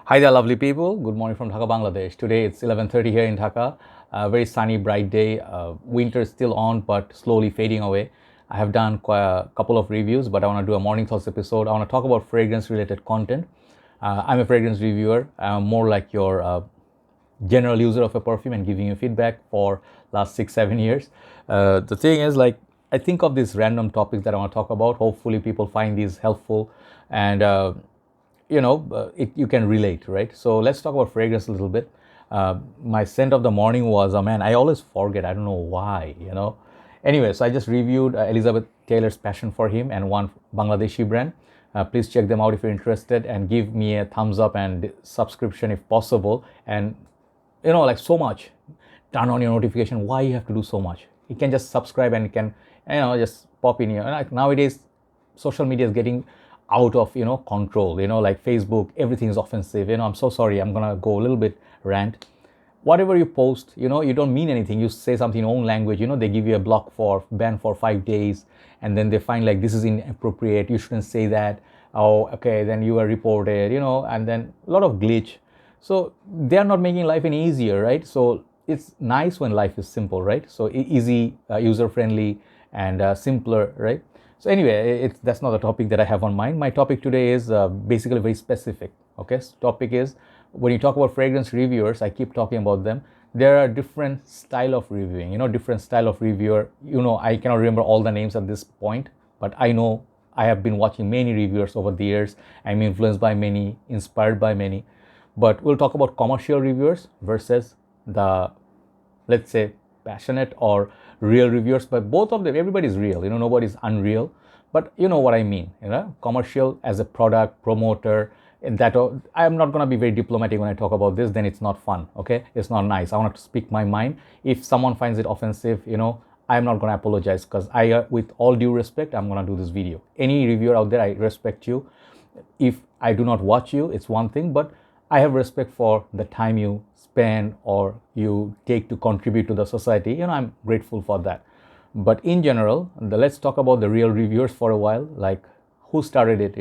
Hi there, lovely people. Good morning from Dhaka, Bangladesh. Today it's 11:30 here in Dhaka. A very sunny, bright day. Winter is still on, but slowly fading away. I have done quite a couple of reviews, but I want to do a morning thoughts episode. I want to talk about fragrance-related content. I'm a fragrance reviewer. I'm more like your general user of a perfume and giving you feedback for last 6 7 years. The thing is, like, I think of these random topics that I want to talk about. Hopefully people find these helpful, and you can relate, right? So let's talk about fragrance a little bit. My scent of the morning was, oh man, I always forget, I don't know why. Anyway, so I just reviewed Elizabeth Taylor's Passion for Him and one Bangladeshi brand. Please check them out if you're interested, and give me a thumbs up and subscription if possible. And like, so much, turn on your notification. Why you have to do so much? You can just subscribe and you can just pop in here. And like, nowadays social media is getting out of control. Like Facebook, everything is offensive. I'm so sorry, I'm gonna go a little bit rant. Whatever you post, you don't mean anything. You say something in your own language, they give you a block for ban for 5 days, and then they find like this is inappropriate, you shouldn't say that. Oh, okay, then you are reported, and then a lot of glitch. So they are not making life any easier, right? So it's nice when life is simple, right? So easy, user friendly, and simpler, right? So anyway, that's not the topic that I have on mind. My topic today is basically very specific. Okay, so topic is, when you talk about fragrance reviewers, I keep talking about them. There are different style of reviewing. Different style of reviewer. I cannot remember all the names at this point, but I know I have been watching many reviewers over the years. I'm influenced by many, inspired by many. But we'll talk about commercial reviewers versus the, let's say, passionate or real reviewers. But both of them, everybody's real, nobody's unreal. But you know what I mean, commercial as a product promoter. And that, I'm not going to be very diplomatic when I talk about this. Then it's not fun. Okay, it's not nice. I want to speak my mind. If someone finds it offensive, I'm not going to apologize, because with all due respect, I'm going to do this video. Any reviewer out there, I respect you. If I do not watch you, it's one thing, but I have respect for the time you spend or you take to contribute to the society. I'm grateful for that. But in general, let's talk about the real reviewers for a while. Like, who started it?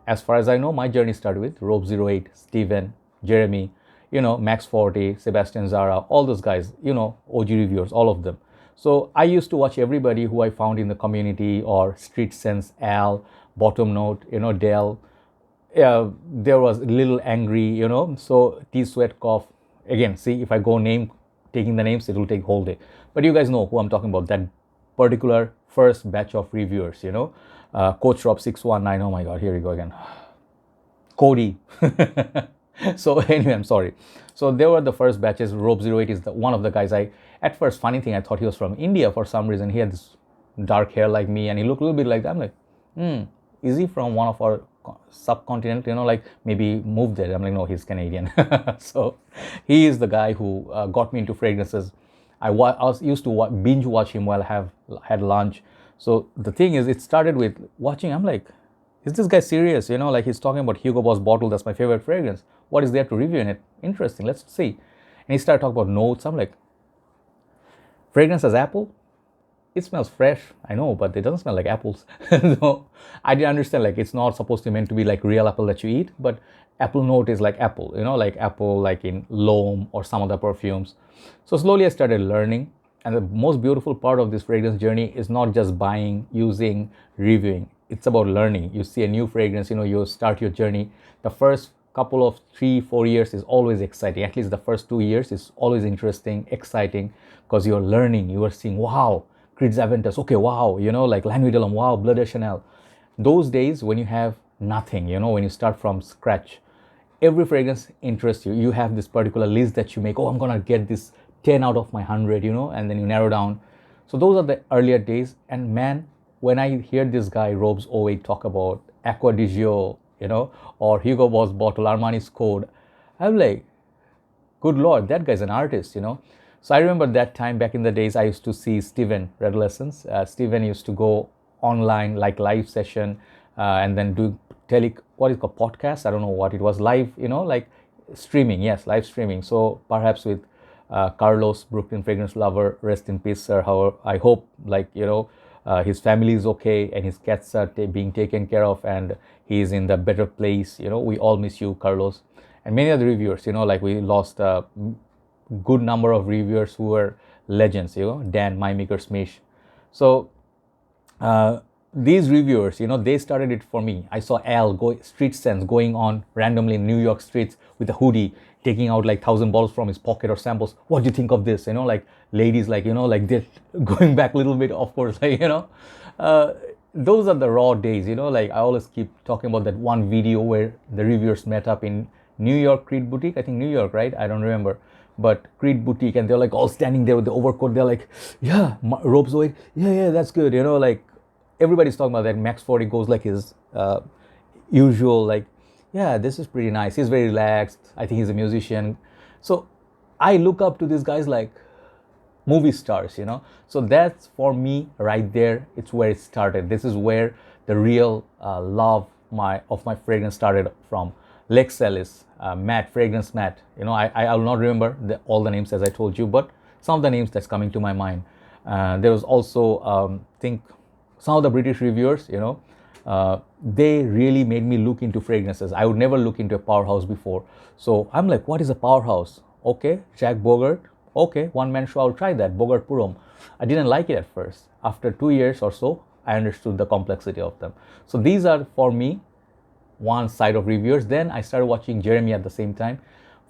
As far as I know, my journey started with Robe08, Steven, Jeremy, Max 40, Sebastian Zara, all those guys, OG reviewers, all of them. So I used to watch everybody who I found in the community, or Street Sense, Al, Bottom Note, Dell. There was little angry, so T Sweat Cough. Again, see, if I go taking the names, it will take whole day. But you guys know who I'm talking about, that particular first batch of reviewers, Coach Rob 619, oh my god, here we go again. Cody. So anyway, I'm sorry. So they were the first batches. Robe08 is one of the guys. At first, funny thing, I thought he was from India for some reason. He had this dark hair like me, and he looked a little bit like that. I'm like, is he from one of our subcontinent, like maybe moved there? I'm like, no, he's Canadian. So he is the guy who got me into fragrances. I was used to binge watch him while I had lunch. So the thing is, it started with watching. I'm like, is this guy serious? Like, he's talking about Hugo Boss bottle. That's my favorite fragrance. What is there to review in it? Interesting. Let's see. And he started talking about notes. I'm like, fragrance as apple? It smells fresh, I know, but it doesn't smell like apples. No, I didn't understand, like, it's not supposed to be meant to be like real apple that you eat, but apple note is like apple, like apple, like in L'Homme or some other perfumes. So slowly I started learning. And the most beautiful part of this fragrance journey is not just buying, using, reviewing. It's about learning. You see a new fragrance, you start your journey. The first couple of 3 4 years is always exciting. At least the first 2 years is always interesting, exciting, because you're learning. You are seeing, wow, Creed's Aventus, okay, wow, like Lanvin de L'Homme, wow, Bleu de Chanel. Those days when you have nothing, when you start from scratch, every fragrance interests you. You have this particular list that you make. Oh, I'm gonna get this 10 out of my 100, and then you narrow down. So those are the earlier days. And man, when I hear this guy Robes08 talk about Acqua di Gio, or Hugo Boss bottle, Armani's code, I'm like, good lord, that guy's an artist. So I remember that time back in the days, I used to see Steven Redolessence. Steven used to go online, like live session, and then do what is called podcast. I don't know what it was, live, like streaming. Yes, live streaming. So perhaps with Carlos, Brooklyn Fragrance Lover, rest in peace, sir. However, I hope, like, his family is okay and his cats are being taken care of and he is in the better place. We all miss you, Carlos. and many other reviewers, like we lost a good number of reviewers who were legends, Dan, My Maker, Smish. So uh, these reviewers, they started it for me. I saw Al go street sense going on randomly in New York streets with a hoodie, taking out like 1,000 bottles from his pocket or samples. What do you think of this? Like ladies, like like they're going back a little bit, of course, like uh, those are the raw days. Like I always keep talking about that one video where the reviewers met up in New York Creed Boutique. I think New York, right? I don't remember. But Creed Boutique, and they're like all standing there with the overcoat. They're like, yeah, ropes away. Yeah, that's good. Like everybody's talking about that. Max 40 goes like his usual, like, yeah, this is pretty nice. He's very relaxed. I think he's a musician. So I look up to these guys like movie stars, So that's for me right there. It's where it started. This is where the real love of my fragrance started from. Lex Ellis, Matt, Fragrance Matt. I will not remember all the names as I told you, but some of the names that's coming to my mind. There was also, think, some of the British reviewers, they really made me look into fragrances. I would never look into a powerhouse before. So I'm like, what is a powerhouse? Okay, Jack Bogart. Okay, one man show, I'll try that. Bogart Purom. I didn't like it at first. After 2 years or so, I understood the complexity of them. So these are, for me, one side of reviewers. Then I started watching Jeremy at the same time.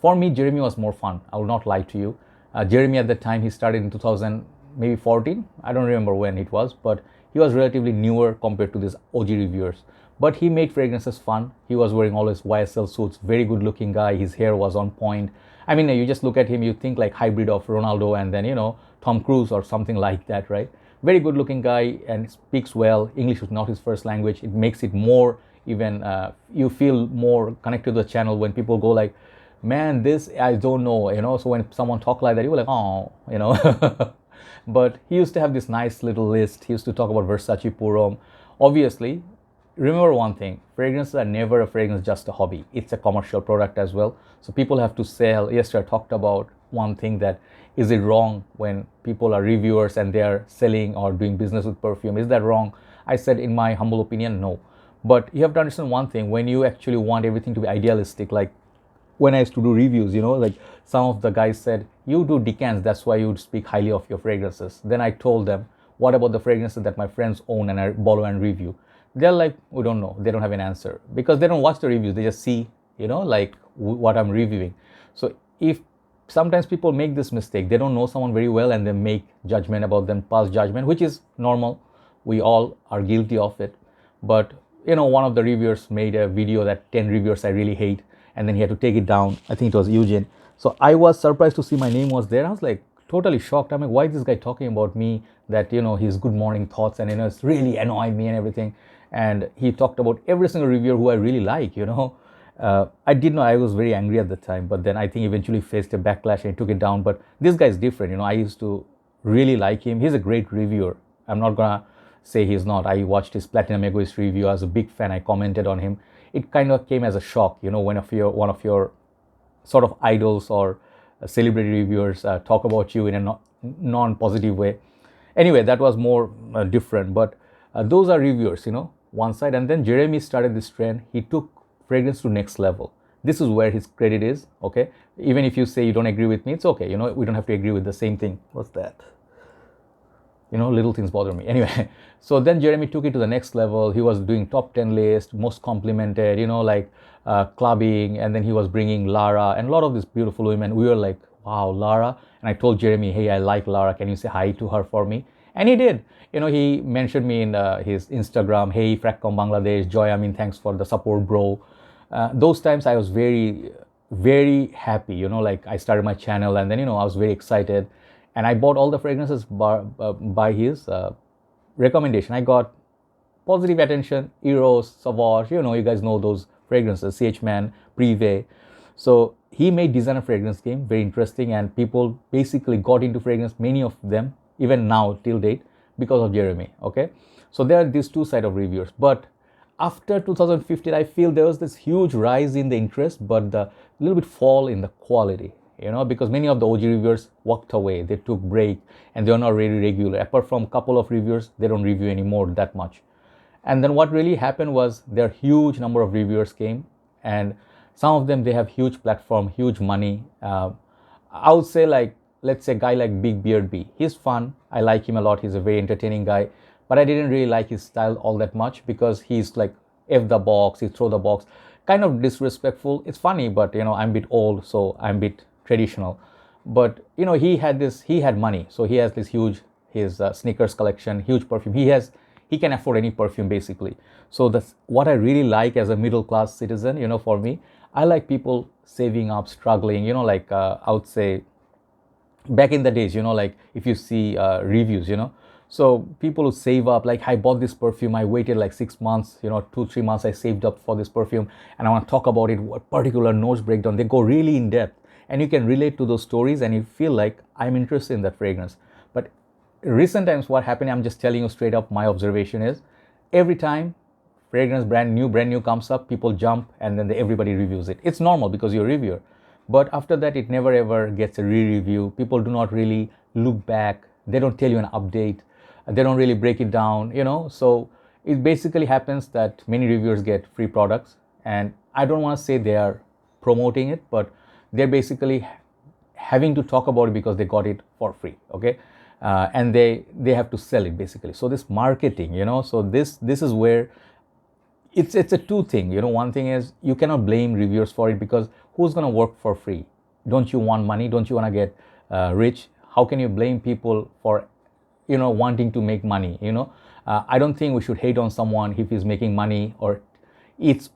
For me, Jeremy was more fun. I will not lie to you. Jeremy at the time, he started in 2000, maybe 14. I don't remember when it was, but he was relatively newer compared to these OG reviewers. But he made fragrances fun. He was wearing all his YSL suits. Very good looking guy. His hair was on point. I mean, you just look at him, you think like hybrid of Ronaldo and then, Tom Cruise or something like that, right? Very good looking guy and speaks well. English is not his first language. It makes it more even, you feel more connected to the channel when people go like, man, this I don't know, So when someone talk like that, you're like, oh, But he used to have this nice little list. He used to talk about Versace Purom. Obviously, remember one thing, fragrances are never a fragrance just a hobby. It's a commercial product as well. So people have to sell. Yesterday I talked about one thing, that is it wrong when people are reviewers and they are selling or doing business with perfume? Is that wrong? I said, in my humble opinion, no. But you have to understand one thing, when you actually want everything to be idealistic, like when I used to do reviews, like some of the guys said, you do decants, that's why you speak highly of your fragrances. Then I told them, what about the fragrances that my friends own and I borrow and review? They're like, we don't know. They don't have an answer because they don't watch the reviews. They just see, like what I'm reviewing. So if sometimes people make this mistake, they don't know someone very well and they make judgment about them, pass judgment, which is normal. We all are guilty of it. But, one of the reviewers made a video that 10 reviewers I really hate, and then he had to take it down. I think it was Eugene. So I was surprised to see my name was there. I was like totally shocked. I'm like, why is this guy talking about me, that, his good morning thoughts and, it's really annoying me and everything. And he talked about every single reviewer who I really like, I did know I was very angry at the time, but then I think eventually faced a backlash and took it down. But this guy is different, I used to really like him. He's a great reviewer. I'm not gonna say he's not. I watched his Platinum Egoist review. I was a big fan. I commented on him. It kind of came as a shock, when one of your sort of idols or celebrity reviewers talk about you in a non-positive way. Anyway, that was more different. But those are reviewers, one side. And then Jeremy started this trend. He took fragrance to next level. This is where his credit is, okay? Even if you say you don't agree with me, it's okay. We don't have to agree with the same thing. What's that? Little things bother me. Anyway, so then Jeremy took it to the next level. He was doing top 10 list, most complimented, like clubbing. And then he was bringing Lara and a lot of these beautiful women. We were like, wow, Lara. And I told Jeremy, hey, I like Lara. Can you say hi to her for me? And he did. He mentioned me in his Instagram. Hey, Fragcomm Bangladesh, Joy, thanks for the support, bro. Those times I was very, very happy. Like I started my channel and then, I was very excited. And I bought all the fragrances by his recommendation. I got positive attention, Eros, Sauvage, you guys know those fragrances, CH Man, Privé. So he made designer fragrance game very interesting, and people basically got into fragrance, many of them, even now till date, because of Jeremy, okay? So there are these two sides of reviewers. But after 2015, I feel there was this huge rise in the interest, but the little bit fall in the quality. Because many of the OG reviewers walked away, they took break, and they are not really regular. Apart from a couple of reviewers, they don't review anymore that much. And then what really happened was there huge number of reviewers came, and Some of them, they have huge platform, huge money. I would say, like, let's say a guy like Big Beard B. He's fun. I like him a lot. He's a very entertaining guy. But I didn't really like his style all that much because he's like F the box, he throw the box, kind of disrespectful. It's funny, but I'm a bit old, so I'm a bit traditional. But he had money, so he has this huge his sneakers collection, huge perfume. He can afford any perfume basically. So that's what I really like as a middle class citizen. For me, I like people saving up, struggling. Like I would say back in the days, like if you see reviews, so people who save up, like I bought this perfume, I waited like 6 months, 2 3 months, I saved up for this perfume, and I want to talk about it, what particular notes breakdown. They go really in depth, and you can relate to those stories, and you feel like I'm interested in that fragrance. But recent times, what happened, I'm just telling you straight up, my observation is every time fragrance brand new comes up, people jump, and then everybody reviews it. It's normal because you're a reviewer. But after that, it never ever gets a re-review. People do not really look back. They don't tell you an update. They don't really break it down. So it basically happens that many reviewers get free products, and I don't want to say they are promoting it, but they're basically having to talk about it because they got it for free. Okay. And they have to sell it basically. So this marketing, so this is where it's a two thing. One thing is, you cannot blame reviewers for it, because who's going to work for free? Don't you want money? Don't you want to get rich? How can you blame people for wanting to make money? I don't think we should hate on someone if he's making money, or it's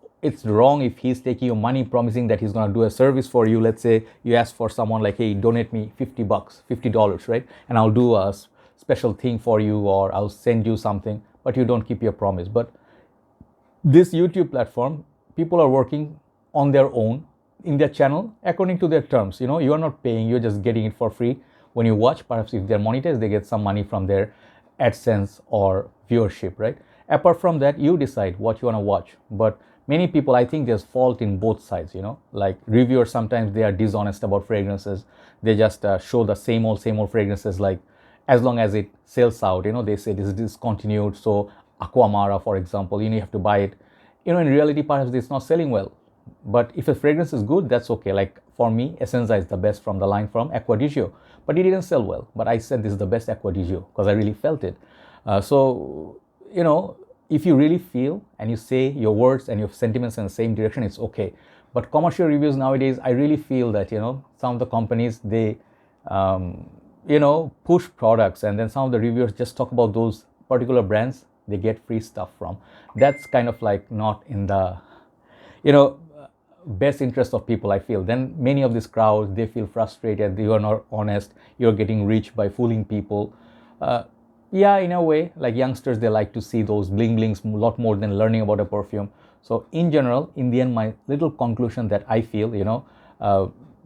wrong if he's taking your money promising that he's going to do a service for you. Let's say you ask for someone like, hey, donate me $50, right, and I'll do a special thing for you, or I'll send you something, but you don't keep your promise. But this YouTube platform, people are working on their own in their channel according to their terms. You are not paying, you're just getting it for free. When you watch, perhaps if they're monetized, they get some money from their AdSense or viewership, right? Apart from that, you decide what you want to watch. But many people, I think there's fault in both sides. Like reviewers, sometimes they are dishonest about fragrances. They just show the same old fragrances, like as long as it sells out, they say this is discontinued. So Aquamara, for example, you have to buy it. In reality, perhaps it's not selling well. But if a fragrance is good, that's okay. Like for me, Essenza is the best from the line from Acqua di Gio, but it didn't sell well. But I said this is the best Acqua di Gio because I really felt it. So if you really feel and you say your words and your sentiments in the same direction, it's okay. But commercial reviews nowadays, I really feel that some of the companies, they push products, and then some of the reviewers just talk about those particular brands they get free stuff from. That's kind of like not in the best interest of people, I feel. Then many of these crowds, they feel frustrated, you are not honest, you're getting rich by fooling people. Yeah, in a way, like youngsters, they like to see those bling blings a lot more than learning about a perfume. So in general, in the end, my little conclusion that I feel,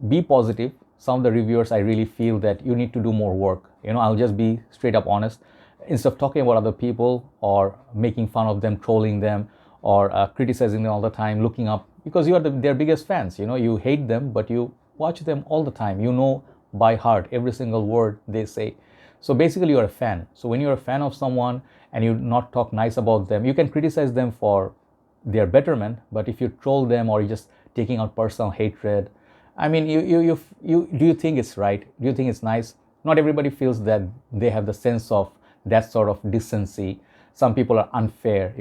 be positive. Some of the reviewers, I really feel that you need to do more work. I'll just be straight up honest. Instead of talking about other people or making fun of them, trolling them, or criticizing them all the time, looking up, because you are their biggest fans. You hate them, but you watch them all the time. By heart every single word they say. So basically, you're a fan. So when you're a fan of someone and you not talk nice about them, you can criticize them for their betterment. But if you troll them or you're just taking out personal hatred, I mean, you do you think it's right? Do you think it's nice? Not everybody feels that they have the sense of that sort of decency. Some people are unfair.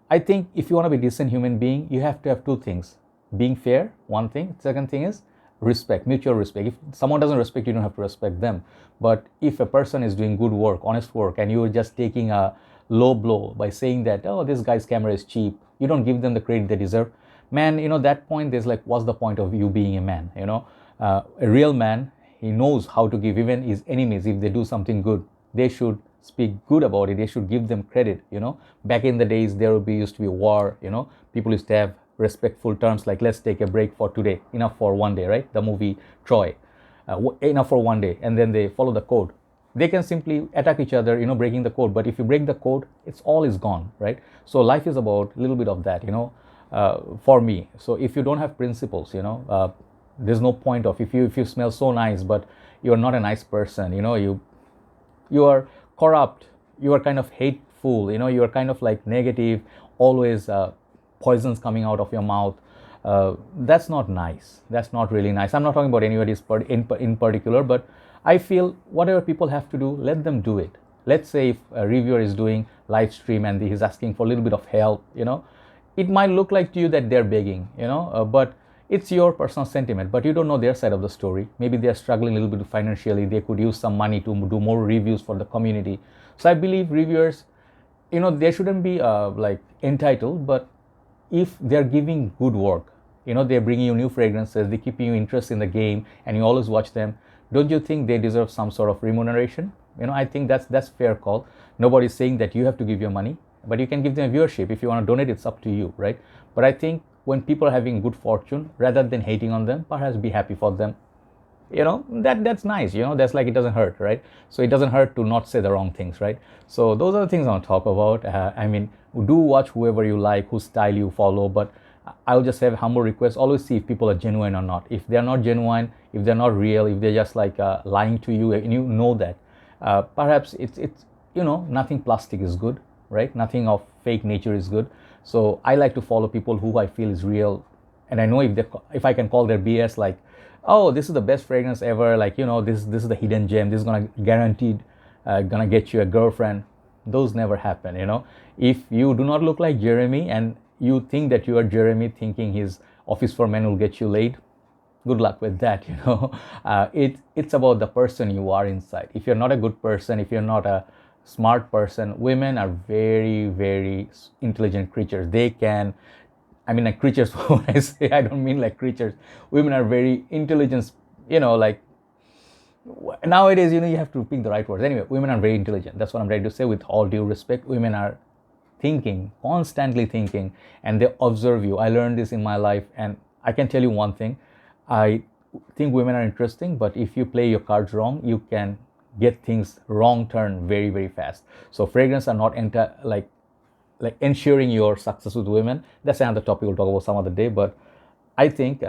I think if you want to be a decent human being, you have to have two things: being fair, one thing. Second thing is respect, mutual respect. If someone doesn't respect you, don't have to respect them. But if a person is doing good work, honest work, and you're just taking a low blow by saying that, oh, this guy's camera is cheap, you don't give them the credit they deserve, man, that point, there's like, what's the point of you being a man? A real man, he knows how to give even his enemies, if they do something good, they should speak good about it. They should give them credit. Back in the days, there used to be war. People used to have respectful terms like, let's take a break for today, enough for one day, right? The movie Troy, enough for one day, and then they follow the code. They can simply attack each other, breaking the code. But if you break the code, it's all is gone, right? So life is about a little bit of that, for me. So if you don't have principles, there's no point of, if you smell so nice but you're not a nice person, you are corrupt, you are kind of hateful, you are kind of like negative, always poisons coming out of your mouth, That's not nice. That's not really nice. I'm not talking about anybody's in particular, but I feel whatever people have to do, let them do it. Let's say if a reviewer is doing live stream and he's asking for a little bit of help, it might look like to you that they're begging, but it's your personal sentiment, but you don't know their side of the story. Maybe they're struggling a little bit financially. They could use some money to do more reviews for the community. So I believe reviewers, they shouldn't be like entitled, but if they're giving good work, they're bringing you new fragrances, they're keeping you interested in the game, and you always watch them, don't you think they deserve some sort of remuneration? I think that's fair call. Nobody's saying that you have to give your money, but you can give them a viewership. If you want to donate, it's up to you, right? But I think when people are having good fortune, rather than hating on them, perhaps be happy for them. That's nice. That's like, it doesn't hurt, right? So it doesn't hurt to not say the wrong things, right? So those are the things I want to talk about. Do watch whoever you like, whose style you follow, but I'll just have a humble request: always see if people are genuine or not. If they're not genuine, if they're not real, if they're just like lying to you, and you know that, perhaps it's nothing plastic is good, right? Nothing of fake nature is good. So I like to follow people who I feel is real, and I know if I can call their BS, like, oh, this is the best fragrance ever, like, this is the hidden gem, this is gonna guaranteed gonna get you a girlfriend. Those never happen. If you do not look like Jeremy and you think that you are Jeremy, thinking his office for men will get you laid, good luck with that. It's about the person you are inside. If you're not a good person, if you're not a smart person, women are very, very intelligent creatures. They can, like creatures, when I say, I don't mean like creatures. Women are very intelligent, like nowadays, you have to pick the right words. Anyway, women are very intelligent. That's what I'm trying to say with all due respect. Women are thinking, constantly thinking, and they observe you. I learned this in my life, and I can tell you one thing. I think women are interesting, but if you play your cards wrong, you can get things wrong turn very, very fast. So fragrance are not like ensuring your success with women. That's another topic we'll talk about some other day. But I think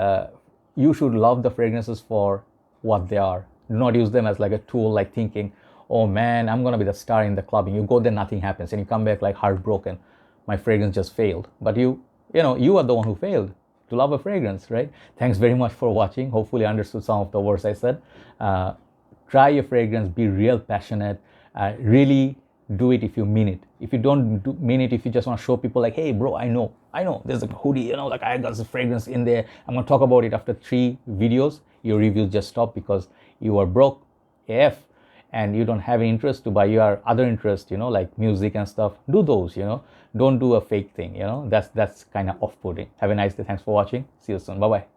you should love the fragrances for what they are. Do not use them as like a tool, like thinking, oh man, I'm gonna be the star in the club, and you go there, nothing happens, and you come back like heartbroken. My fragrance just failed. But you are the one who failed to love a fragrance, right? Thanks very much for watching. Hopefully you understood some of the words I said. Try your fragrance, be real passionate, really do it if you mean it. If you don't mean it, if you just want to show people like, hey bro, I know there's a hoodie, like I got this fragrance in there, I'm gonna talk about it after 3 videos, your reviews just stop because you are broke AF and you don't have any interest to buy your other interest, like music and stuff. Do those, don't do a fake thing, that's kind of off-putting. Have a nice day. Thanks for watching. See you soon. Bye bye.